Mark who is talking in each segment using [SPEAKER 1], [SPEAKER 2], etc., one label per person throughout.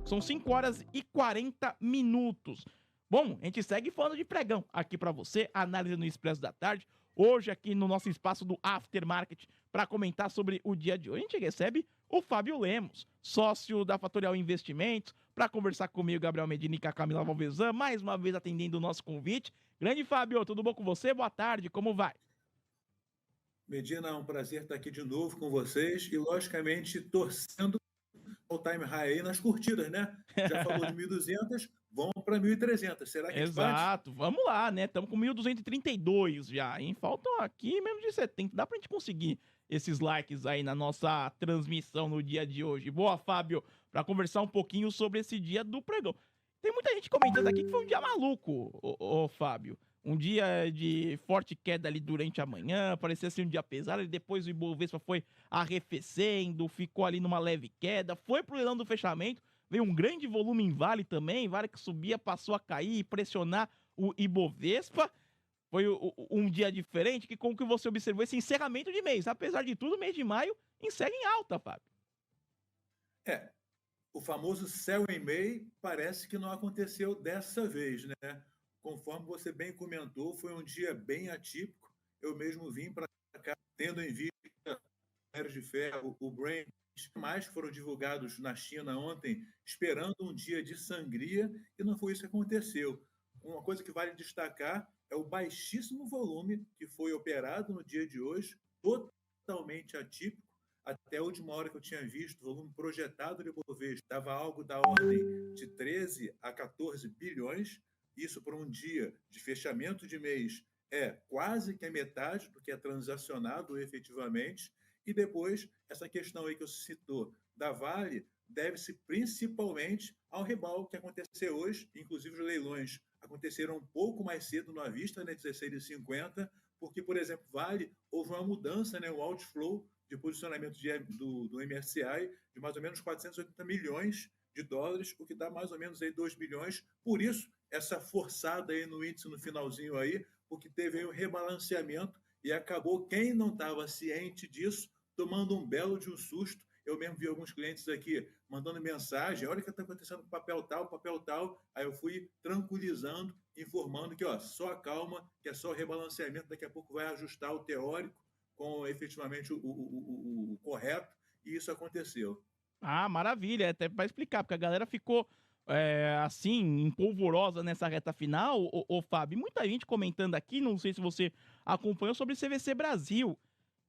[SPEAKER 1] São 5 horas e 40 minutos. Bom, a gente segue falando de pregão aqui para você, análise no Expresso da Tarde. Hoje aqui no nosso espaço do Aftermarket para comentar sobre o dia de hoje. A gente recebe o Fábio Lemos, sócio da Fatorial Investimentos, para conversar comigo, Gabriel Medina e com a Camila Valvezan, mais uma vez atendendo o nosso convite. Grande Fábio, tudo bom com você? Boa tarde, como vai?
[SPEAKER 2] Medina, é um prazer estar aqui de novo com vocês e, logicamente, torcendo ao time high aí nas curtidas, né? Já falou de 1.200, vamos para 1.300. Será que a gente bate?
[SPEAKER 1] Exato, vamos lá, né? Estamos com 1.232 já, hein? Faltam aqui menos de 70. Dá pra gente conseguir esses likes aí na nossa transmissão no dia de hoje. Boa, Fábio, para conversar um pouquinho sobre esse dia do pregão. Tem muita gente comentando aqui que foi um dia maluco, ô Fábio. Um dia de forte queda ali durante a manhã, parecia ser um dia pesado, e depois o Ibovespa foi arrefecendo, ficou ali numa leve queda, foi pro leilão do fechamento, veio um grande volume em Vale também, Vale que subia, passou a cair e pressionar o Ibovespa. Foi um dia diferente, que como que você observou esse encerramento de mês? Apesar de tudo, o mês de maio encerra em alta, Fábio.
[SPEAKER 2] É, o famoso sell em May parece que não aconteceu dessa vez, né? Conforme você bem comentou, foi um dia bem atípico. Eu mesmo vim para cá tendo em vista o minério de ferro, o Brent, mais foram divulgados na China ontem, esperando um dia de sangria, e não foi isso que aconteceu. Uma coisa que vale destacar é o baixíssimo volume que foi operado no dia de hoje, totalmente atípico. Até a última hora que eu tinha visto, o volume projetado de Bovespa estava algo da ordem de 13 a 14 bilhões. Isso para um dia de fechamento de mês é quase que a metade do que é transacionado efetivamente. E depois, essa questão aí que eu citou da Vale deve-se principalmente ao rebalo que aconteceu hoje, inclusive os leilões aconteceram um pouco mais cedo na vista, né, 16h50, porque, por exemplo, Vale, houve uma mudança, né, o outflow de posicionamento do MSCI de mais ou menos 480 milhões de dólares, o que dá mais ou menos aí 2 bilhões. Por isso, essa forçada aí no índice no finalzinho aí, porque teve aí um rebalanceamento e acabou quem não estava ciente disso tomando um belo de um susto. Eu mesmo vi alguns clientes aqui mandando mensagem, olha o que está acontecendo com papel tal. Aí eu fui tranquilizando, informando que ó, só calma, que é só rebalanceamento, daqui a pouco vai ajustar o teórico com efetivamente o correto, e isso aconteceu.
[SPEAKER 1] Ah, maravilha, até para explicar, porque a galera ficou assim, empolvorosa nessa reta final, ô Fábio. Muita gente comentando aqui, não sei se você acompanhou, sobre CVC Brasil,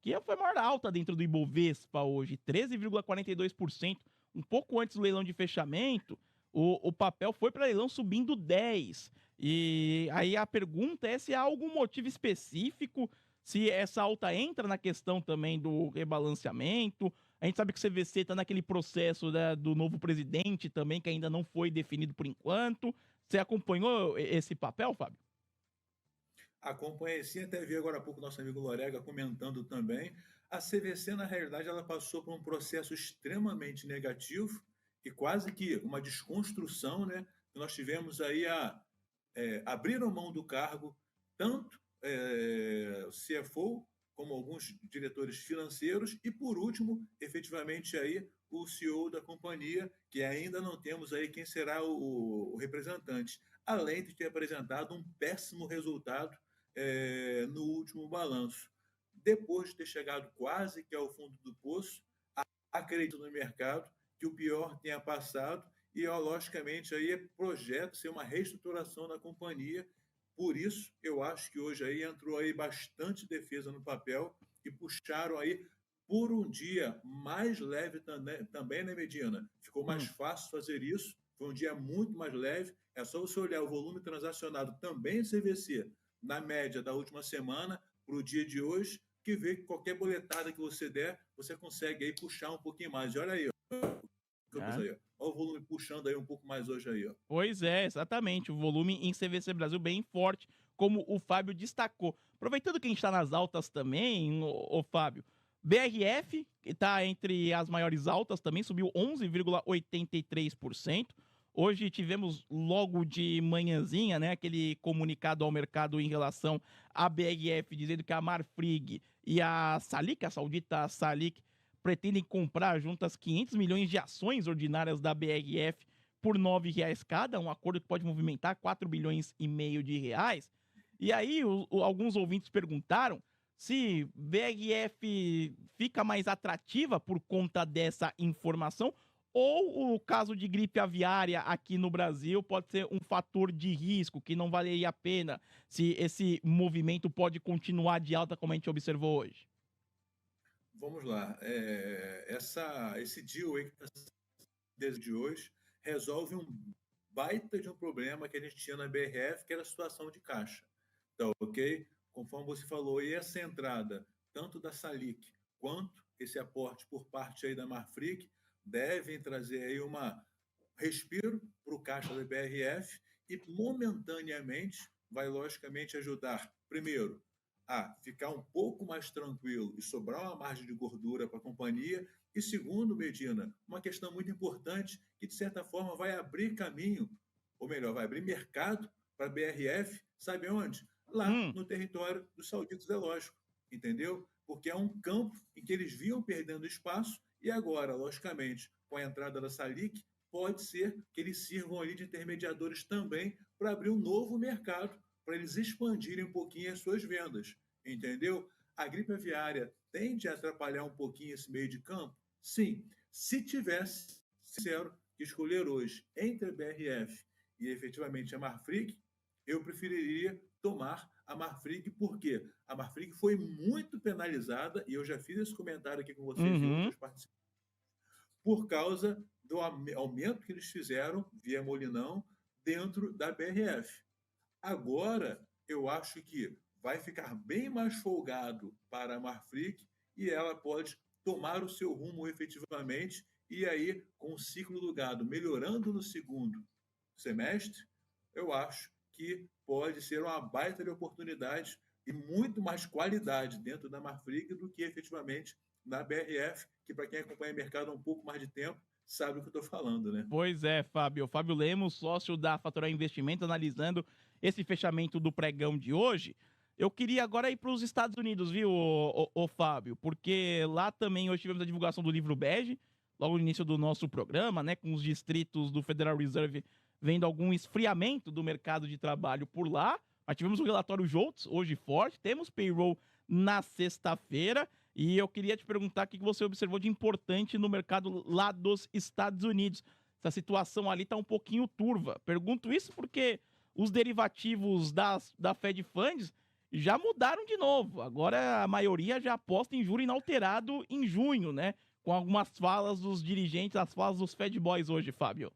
[SPEAKER 1] que foi a maior alta dentro do Ibovespa hoje, 13,42%, um pouco antes do leilão de fechamento, o papel foi para leilão subindo 10%. E aí a pergunta é se há algum motivo específico, se essa alta entra na questão também do rebalanceamento. A gente sabe que o CVC está naquele processo, né, do novo presidente também, que ainda não foi definido por enquanto. Você acompanhou esse papel, Fábio?
[SPEAKER 2] Acompanhei sim, até vi agora há pouco nosso amigo Lorega comentando também. A CVC, na realidade, ela passou por um processo extremamente negativo e quase que uma desconstrução, né? Nós tivemos aí abriram mão do cargo tanto CFO como alguns diretores financeiros e, por último, efetivamente aí o CEO da companhia, que ainda não temos aí quem será o representante, além de ter apresentado um péssimo resultado no último balanço. Depois de ter chegado quase que ao fundo do poço, acredito no mercado que o pior tenha passado e, logicamente, aí projeta ser uma reestruturação da companhia. Por isso, eu acho que hoje aí entrou aí bastante defesa no papel e puxaram aí por um dia mais leve também, né, Medina? Ficou mais
[SPEAKER 1] Hum.
[SPEAKER 2] fácil fazer isso, foi um dia muito mais leve. É só você olhar o volume transacionado também em CVC na média da última semana para o dia de hoje, que vê que qualquer boletada que você der, você consegue aí puxar um pouquinho mais. E olha aí,
[SPEAKER 1] Ah,
[SPEAKER 2] olha o volume puxando aí um pouco mais hoje aí, ó.
[SPEAKER 1] pois é, exatamente. O volume em CVC Brasil bem forte, como o Fábio destacou. Aproveitando que a gente está nas altas também, ô Fábio, BRF, que está entre as maiores altas também, subiu 11,83%. Hoje tivemos logo de manhãzinha, né, aquele comunicado ao mercado em relação à BRF, dizendo que a Marfrig e a Salic, a saudita Salic, pretendem comprar juntas 500 milhões de ações ordinárias da BRF por R$ 9 cada, um acordo que pode movimentar 4,5 bilhões de reais. E aí, alguns ouvintes perguntaram se BRF fica mais atrativa por conta dessa informação ou o caso de gripe aviária aqui no Brasil pode ser um fator de risco que não valeria a pena se esse movimento pode continuar de alta como a gente observou hoje.
[SPEAKER 2] Vamos lá. Esse deal aí que está desde hoje resolve um baita de um problema que a gente tinha na BRF, que era a situação de caixa. Então, ok? Conforme você falou, e essa entrada, tanto da Salic quanto esse aporte por parte aí da Marfrig, devem trazer aí respiro para o caixa da BRF e, momentaneamente, vai logicamente ajudar, primeiro, a ficar um pouco mais tranquilo e sobrar uma margem de gordura para a companhia. E segundo, Medina, uma questão muito importante que, de certa forma, vai abrir caminho, ou melhor, vai abrir mercado para a BRF, sabe onde? Lá no território dos sauditas, é lógico, entendeu? Porque é um campo em que eles vinham perdendo espaço e agora, logicamente, com a entrada da Salic, pode ser que eles sirvam ali de intermediadores também para abrir um novo mercado, para eles expandirem um pouquinho as suas vendas, entendeu? A gripe aviária tende a atrapalhar um pouquinho esse meio de campo? Sim. Se tivesse, sincero, que escolher hoje entre a BRF e efetivamente a Marfrig, eu preferiria tomar a Marfrig, porque a Marfrig foi muito penalizada, e eu já fiz esse comentário aqui com vocês e outros participantes, por causa do aumento que eles fizeram via Molinão dentro da BRF. Agora, eu acho que vai ficar bem mais folgado para a Marfrig e ela pode tomar o seu rumo efetivamente e aí, com o ciclo do gado melhorando no segundo semestre, eu acho que pode ser uma baita de oportunidade e muito mais qualidade dentro da Marfrig do que efetivamente na BRF, que para quem acompanha o mercado há um pouco mais de tempo, sabe o que eu estou falando, né?
[SPEAKER 1] Pois é, Fábio. Fábio Lemos, sócio da Faturar Investimentos, analisando esse fechamento do pregão de hoje. Eu queria agora ir para os Estados Unidos, viu, Fábio? Porque lá também hoje tivemos a divulgação do livro bege, logo no início do nosso programa, né? Com os distritos do Federal Reserve vendo algum esfriamento do mercado de trabalho por lá. Mas tivemos o relatório JOLTS hoje forte, temos payroll na sexta-feira. E eu queria te perguntar o que você observou de importante no mercado lá dos Estados Unidos. Essa situação ali está um pouquinho turva. Pergunto isso porque os derivativos da Fed Funds já mudaram de novo. Agora a maioria já aposta em juro inalterado em junho, né? Com algumas falas dos dirigentes, as falas dos Fed Boys hoje, Fábio.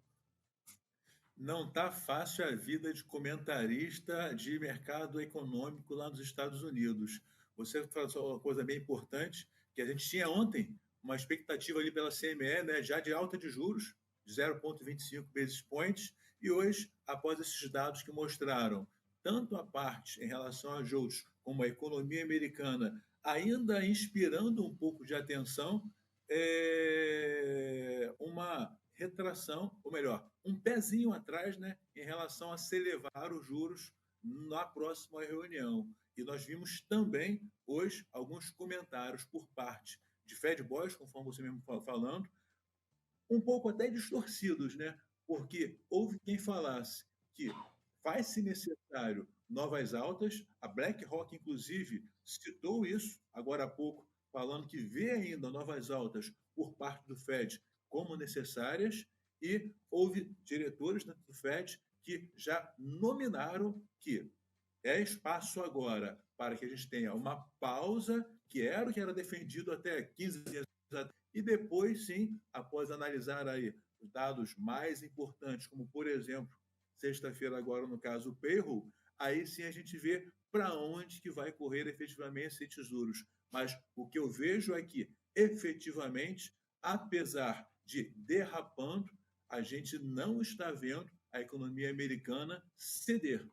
[SPEAKER 2] Não está fácil a vida de comentarista de mercado econômico lá nos Estados Unidos. Você falou uma coisa bem importante, que a gente tinha ontem uma expectativa ali pela CME, né, já de alta de juros, de 0,25 basis points, e hoje, após esses dados que mostraram tanto a parte em relação a juros como a economia americana ainda inspirando um pouco de atenção, uma retração, ou melhor, um pezinho atrás, né, em relação a se elevar os juros na próxima reunião. E nós vimos também, hoje, alguns comentários por parte de Fed Boys, conforme você mesmo falando, um pouco até distorcidos, né? Porque houve quem falasse que faz-se necessário novas altas, a BlackRock, inclusive, citou isso agora há pouco, falando que vê ainda novas altas por parte do Fed como necessárias, e houve diretores do Fed que já nominaram que é espaço agora para que a gente tenha uma pausa, que era o que era defendido até 15 dias atrás, e depois, sim, após analisar aí os dados mais importantes, como, por exemplo, sexta-feira agora, no caso, o payroll, aí sim a gente vê para onde que vai correr efetivamente esses tesouros. Mas o que eu vejo é que, efetivamente, apesar de derrapando, a gente não está vendo a economia americana ceder,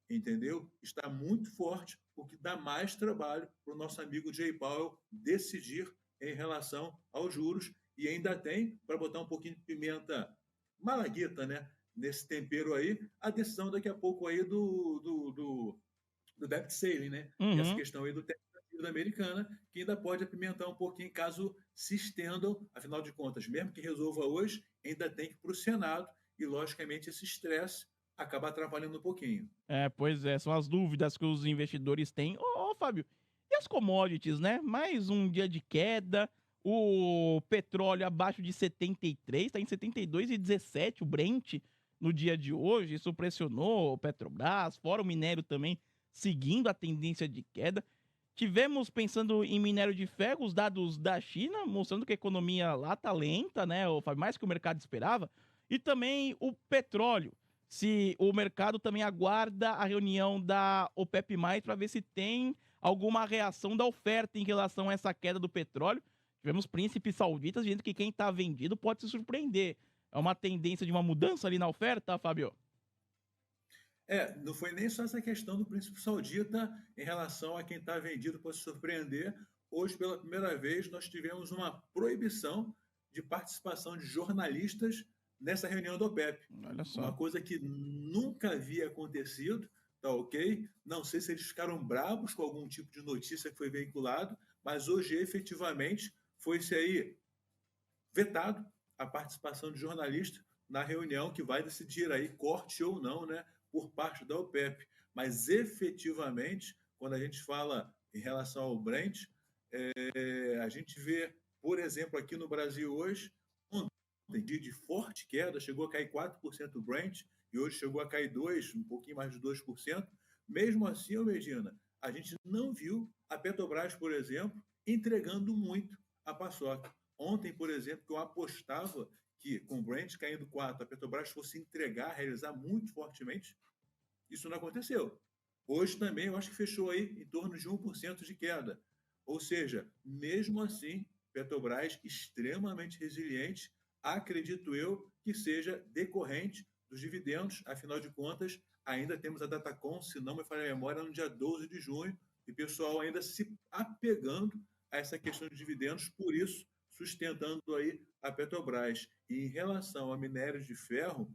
[SPEAKER 2] entendeu? Está muito forte, o que dá mais trabalho para o nosso amigo Jay Powell decidir em relação aos juros, e ainda tem, para botar um pouquinho de pimenta malagueta, né, nesse tempero aí, a decisão daqui a pouco aí do debt ceiling, né? Essa questão aí do teto da dívida americana, que ainda pode apimentar um pouquinho caso se estendam, afinal de contas, mesmo que resolva hoje, ainda tem que ir para o Senado, e, logicamente, esse estresse acaba atrapalhando um pouquinho.
[SPEAKER 1] Pois é, são as dúvidas que os investidores têm. Ô, Fábio, e as commodities, né? Mais um dia de queda, o petróleo abaixo de 73, tá em 72,17 o Brent no dia de hoje, isso pressionou o Petrobras, fora o minério também seguindo a tendência de queda. Tivemos, pensando em minério de ferro, os dados da China, mostrando que a economia lá tá lenta, né? Ou faz mais que o mercado esperava. E também o petróleo. Se o mercado também aguarda a reunião da OPEP+, para ver se tem alguma reação da oferta em relação a essa queda do petróleo. Tivemos príncipes sauditas dizendo que quem está vendido pode se surpreender. É uma tendência de uma mudança ali na oferta, Fábio?
[SPEAKER 2] Não foi nem só essa questão do príncipe saudita em relação a quem está vendido para se surpreender. Hoje, pela primeira vez, nós tivemos uma proibição de participação de jornalistas nessa reunião do OPEP.
[SPEAKER 1] Olha só.
[SPEAKER 2] Uma coisa que nunca havia acontecido, tá ok? Não sei se eles ficaram bravos com algum tipo de notícia que foi veiculado, mas hoje, efetivamente, foi-se aí vetado a participação de jornalistas na reunião que vai decidir aí corte ou não, né, por parte da OPEP. Mas efetivamente, quando a gente fala em relação ao Brent, a gente vê, por exemplo, aqui no Brasil hoje, ontem, dia de forte queda, chegou a cair 4% o Brent e hoje chegou a cair 2%, um pouquinho mais de 2%. Mesmo assim, Medina, a gente não viu a Petrobras, por exemplo, entregando muito a paçoca. Ontem, por exemplo, que eu apostava que com o Brent caindo 4%, a Petrobras fosse entregar, realizar muito fortemente, isso não aconteceu. Hoje também eu acho que fechou aí em torno de 1% de queda. Ou seja, mesmo assim, Petrobras extremamente resiliente, acredito eu que seja decorrente dos dividendos, afinal de contas, ainda temos a Datacom, se não me falha a memória, no dia 12 de junho, e o pessoal ainda se apegando a essa questão de dividendos, por isso sustentando aí a Petrobras. E em relação a minérios de ferro,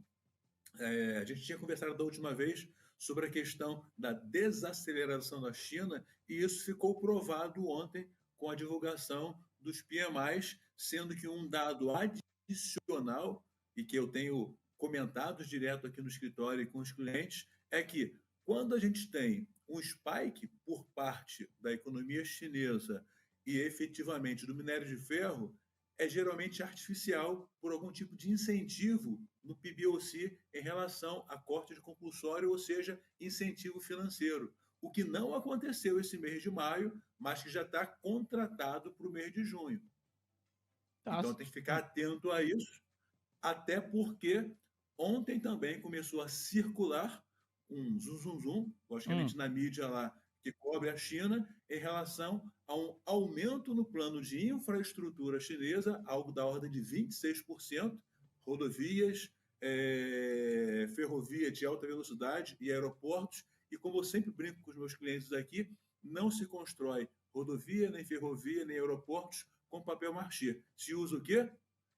[SPEAKER 2] a gente tinha conversado da última vez sobre a questão da desaceleração da China, e isso ficou provado ontem com a divulgação dos PMIs, sendo que um dado adicional, e que eu tenho comentado direto aqui no escritório e com os clientes, é que quando a gente tem um spike por parte da economia chinesa e efetivamente do minério de ferro, é geralmente artificial por algum tipo de incentivo no PBOC em relação a corte de compulsório, ou seja, incentivo financeiro. O que não aconteceu esse mês de maio, mas que já está contratado para o mês de junho.
[SPEAKER 1] Tá.
[SPEAKER 2] Então tem que ficar atento a isso, até porque ontem também começou a circular um zum, logicamente na mídia lá que cobre a China, em relação a um aumento no plano de infraestrutura chinesa, algo da ordem de 26%, rodovias, ferrovia de alta velocidade e aeroportos. E como eu sempre brinco com os meus clientes aqui, não se constrói rodovia, nem ferrovia, nem aeroportos com papel machê. Se usa o quê?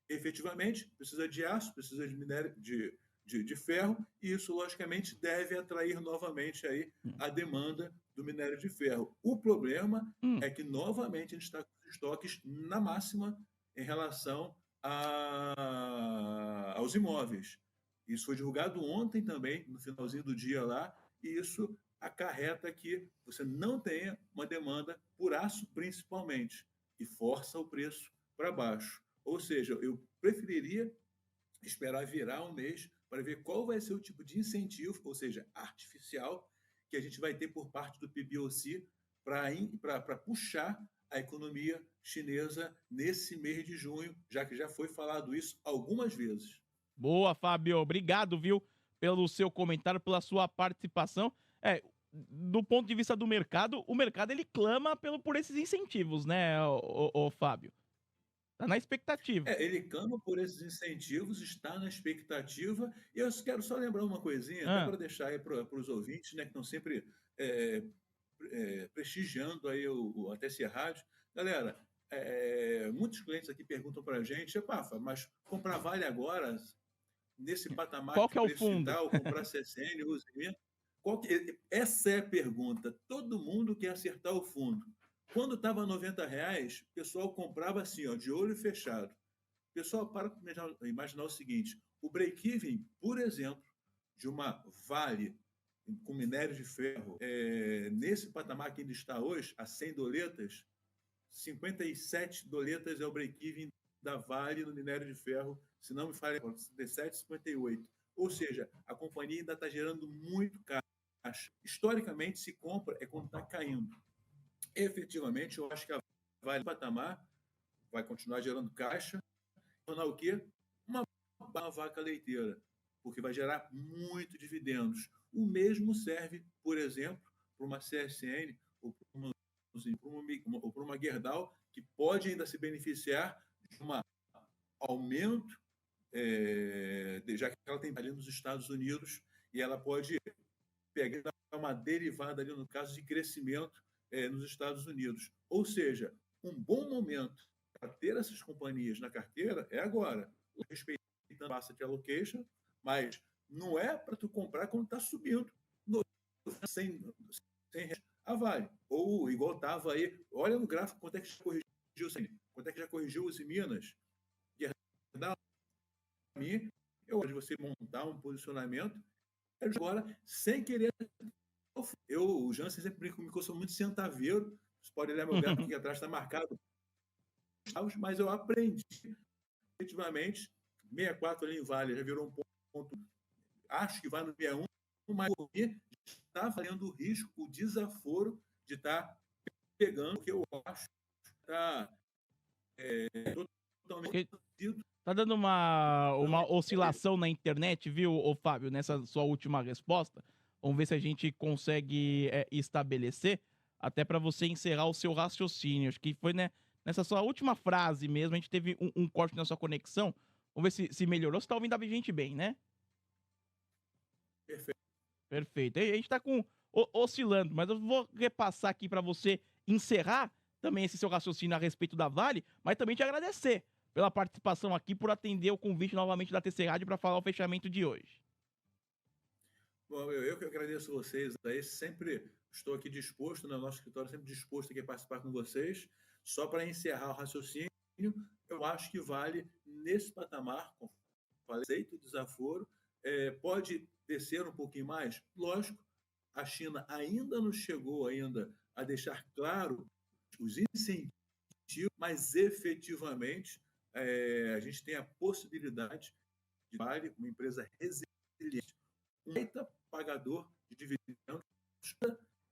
[SPEAKER 2] Efetivamente, precisa de aço, precisa de minério, de ferro, e isso, logicamente, deve atrair novamente aí a demanda do minério de ferro. O problema é que, novamente, a gente está com os estoques na máxima em relação aos imóveis. Isso foi divulgado ontem também, no finalzinho do dia lá, e isso acarreta que você não tenha uma demanda por aço, principalmente, e força o preço para baixo. Ou seja, eu preferiria esperar virar um mês para ver qual vai ser o tipo de incentivo, ou seja, artificial, que a gente vai ter por parte do PBOC para puxar a economia chinesa nesse mês de junho, já que já foi falado isso algumas vezes.
[SPEAKER 1] Boa, Fábio. Obrigado, viu, pelo seu comentário, pela sua participação. Do ponto de vista do mercado, o mercado ele clama por esses incentivos, né, o Fábio? Tá na expectativa.
[SPEAKER 2] Ele clama por esses incentivos, está na expectativa. E eu quero só lembrar uma coisinha, até
[SPEAKER 1] Ah,
[SPEAKER 2] para deixar aí para os ouvintes, né, que estão sempre prestigiando aí o ATC Rádio. Galera, muitos clientes aqui perguntam para a gente, Pafa, mas comprar Vale agora, nesse patamar
[SPEAKER 1] qual
[SPEAKER 2] de
[SPEAKER 1] que é o
[SPEAKER 2] preço e
[SPEAKER 1] fundo?
[SPEAKER 2] tal, comprar CSN, Usimir? Essa é a pergunta. Todo mundo quer acertar o fundo. Quando estava R$ 90, o pessoal comprava assim, ó, de olho fechado. Pessoal, para imaginar o seguinte: o break-even, por exemplo, de uma Vale com minério de ferro, nesse patamar que ainda está hoje, a 100 doletas, 57 doletas é o break-even da Vale no minério de ferro, se não me falha, 57, 58. Ou seja, a companhia ainda está gerando muito caixa. Historicamente, se compra é quando está caindo. Efetivamente, eu acho que a Vale no patamar vai continuar gerando caixa, tornar o quê? Uma vaca leiteira, porque vai gerar muito dividendos. O mesmo serve, por exemplo, para uma CSN ou para uma Gerdau, que pode ainda se beneficiar de um aumento, já que ela tem ali nos Estados Unidos, e ela pode pegar uma derivada ali, no caso de crescimento nos Estados Unidos. Ou seja, um bom momento para ter essas companhias na carteira é agora, respeitando a asset allocation, mas não é para tu comprar quando está subindo sem a Vale. Ou igual estava aí, olha no gráfico quanto é que já corrigiu, quanto é que já corrigiu os Minas. Para mim, eu acho de você montar um posicionamento agora sem querer. O Jansen sempre brinca comigo que eu sou muito centaveiro. Você pode olhar meu gráfico aqui atrás, está marcado. Mas eu aprendi, efetivamente, 64 ali em Vale, já virou um ponto. Acho que vai no 61, mas está valendo o risco, o desaforo de estar pegando, que eu acho que está totalmente.
[SPEAKER 1] Tá dando uma oscilação na internet, viu, ô Fábio, nessa sua última resposta. Vamos ver se a gente consegue estabelecer, até para você encerrar o seu raciocínio. Acho que foi, né, nessa sua última frase mesmo, a gente teve um corte na sua conexão. Vamos ver se melhorou. Você tá ouvindo a gente bem, né?
[SPEAKER 2] Perfeito.
[SPEAKER 1] Perfeito. A gente tá oscilando, mas eu vou repassar aqui para você encerrar também esse seu raciocínio a respeito da Vale, mas também te agradecer pela participação aqui, por atender o convite novamente da TC Rádio para falar o fechamento de hoje.
[SPEAKER 2] Bom, eu que agradeço vocês aí, sempre estou aqui disposto, no nosso escritório, sempre disposto aqui a participar com vocês. Só para encerrar o raciocínio, eu acho que Vale, nesse patamar, com aceito o desaforo, pode descer um pouquinho mais? Lógico, a China ainda não chegou ainda a deixar claro os incentivos, mas efetivamente a gente tem a possibilidade de Vale, uma empresa resiliente, um baita pagador de dividendos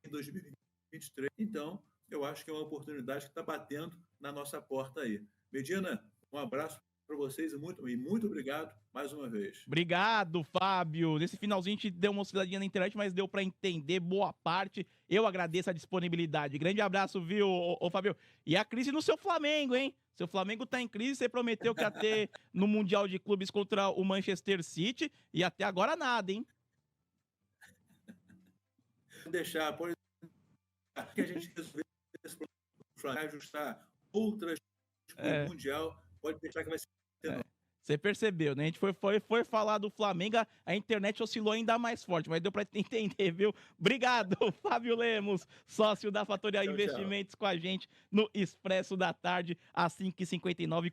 [SPEAKER 2] em 2023. Então, eu acho que é uma oportunidade que está batendo na nossa porta aí. Medina, um abraço para vocês e muito obrigado mais uma vez.
[SPEAKER 1] Obrigado, Fábio. Nesse finalzinho a gente deu uma osciladinha na internet, mas deu para entender boa parte. Eu agradeço a disponibilidade. Grande abraço, viu, ô Fábio? E a crise no seu Flamengo, hein? Seu Flamengo tá em crise, você prometeu que ia ter no Mundial de Clubes contra o Manchester City e até agora nada, hein?
[SPEAKER 2] Deixar, pode que a gente resolver esse problema, ajustar outras no Mundial, pode deixar que vai ser.
[SPEAKER 1] Você percebeu, né? A gente foi falar do Flamengo, a internet oscilou ainda mais forte, mas deu para entender, viu? Obrigado, Fábio Lemos, sócio da Fatorial Investimentos, com a gente no Expresso da Tarde, às 5h59.